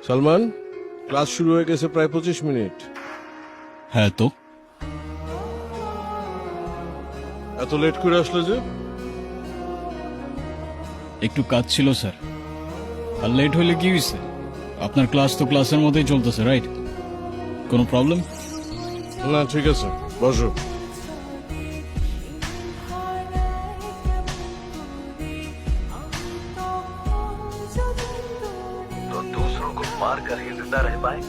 Salman, class শুরু হয়ে গেছে প্রায় 25 মিনিট। হ্যাঁ তো এত লেট করে আসলে যে? একটু কাজ ছিল স্যার। আর লেট হইলে কি হয়েছে? আপনার ক্লাস তো ক্লাসের মধ্যেই চলতেছে, রাইট? কোনো প্রবলেম? না, ঠিক আছে, বসো। तो दूसरों को मार कर ही जिंदा रह पाए।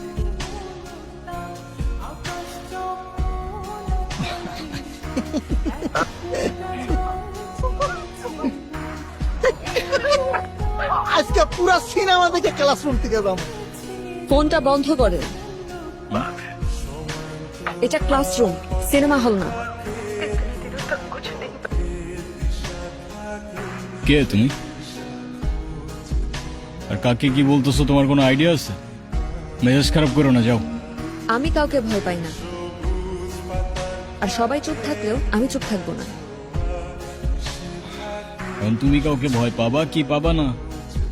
আজকে পুরা সিনেমা দেখে ক্লাসরুম থেকে যাবো। ফোনটা বন্ধ করে। এটা ক্লাসরুম, সিনেমা হল না। কে তুমি? আর কাকে কি বলতেছো তোমার কোনো আইডিয়া আছে? মেজাজ খারাপ করো না, যাও। আমি কাউকে ভয় পাই না, আর সবাই চুপ থাকলেও আমি চুপ থাকবো না। এখন তুমি কাউকে ভয় পাবা কি পাবা না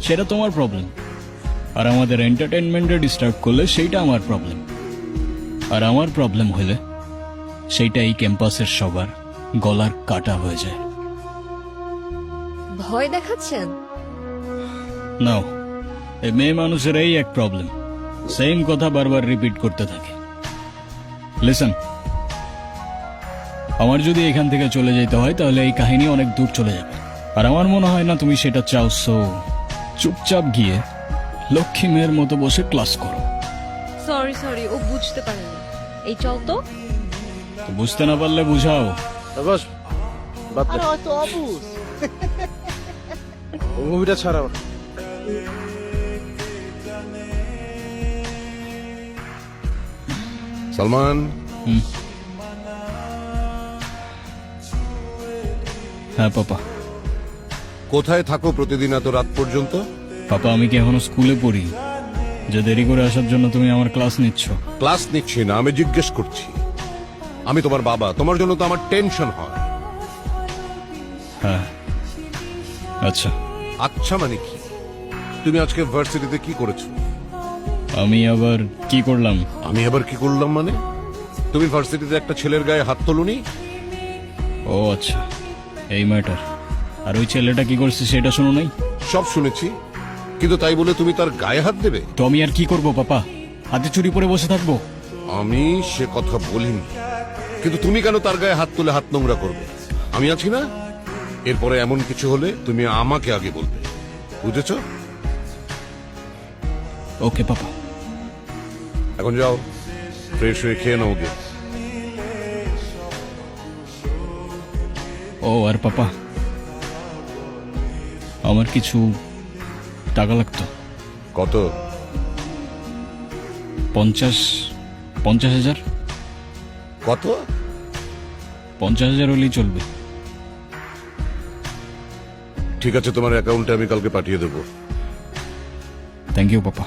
সেটা তোমার প্রবলেম, আর আমাদের এন্টারটেনমেন্টে ডিস্টার্ব করলে সেইটা আমার প্রবলেম। আর আমার প্রবলেম হলে সেইটা এই ক্যাম্পাসের সবার গলার কাটা হয়ে যায়। ভয় দেখাচ্ছেন? নাও, এই মেয়ে মানুষের এই এক প্রবলেম, সেম কথা বারবার রিপিট করতে থাকে। লিসন, আমার যদি এখান থেকে চলে যেতে হয় তাহলে এই কাহিনী অনেক দূর চলে যাবে, আর আমার মনে হয় না তুমি সেটা চাও। সো চুপচাপ গিয়ে লক্ষ্মী মেয়ের মতো বসে ক্লাস করো। সরি, ও বুঝতে পারেনি। এই চল তো। তো বুঝতে না পারলে বুঝাও। বাস, বাদ দে। আরে হয়তো অবুঝ। ওই মুভিটা ছাড়াও। সালমান, হ্যাঁ পাপা। কোথায় থাকো প্রতিদিন এত রাত পর্যন্ত? পাপা, আমি কি এখনো স্কুলে পড়ি যে দেরি করে আসার জন্য তুমি আমার ক্লাস নিচ্ছ? ক্লাস নিচ্ছি না, আমি জিজ্ঞেস করছি। আমি তোমার বাবা, তোমার জন্য তো আমার টেনশন হয়। হ্যাঁ, আচ্ছা। আচ্ছা মানে কি? তুমি আজকে ভার্সিটিতে কি করেছো? আমি আবার কি করলাম? আমি আবার কি করলাম মানে? তুমি ভার্সিটিতে একটা ছেলের গায়ে হাত তোলনি? ও আচ্ছা, এই ম্যাটার। আর ওই ছেলেটা কি করছে সেটা শুনো নাই? সব শুনেছি, কিন্তু তাই বলে তুমি তার গায়ে হাত দেবে? তো আমি আর কি করব পাপা? হাতে চুরি পরে বসে থাকবো? আমি সে কথা বলিনি, কিন্তু তুমি কেন তার গায়ে হাত তুলে হাত নোংরা করবে? আমি আছি না? এরপরে এমন কিছু হলে তুমি আমাকে আগে বলবে, বুঝেছো? ওকে পাপা। এখন যাও, ফ্রেশ হয়ে খেয়ে নাও গে। ও আর পাপা, আমার কিছু টাকা লাগতো। কত? 50,000। কত? 50,000 হলেই চলবে। ঠিক আছে, তোমার অ্যাকাউন্টে আমি কালকে পাঠিয়ে দেবো। Thank you papa.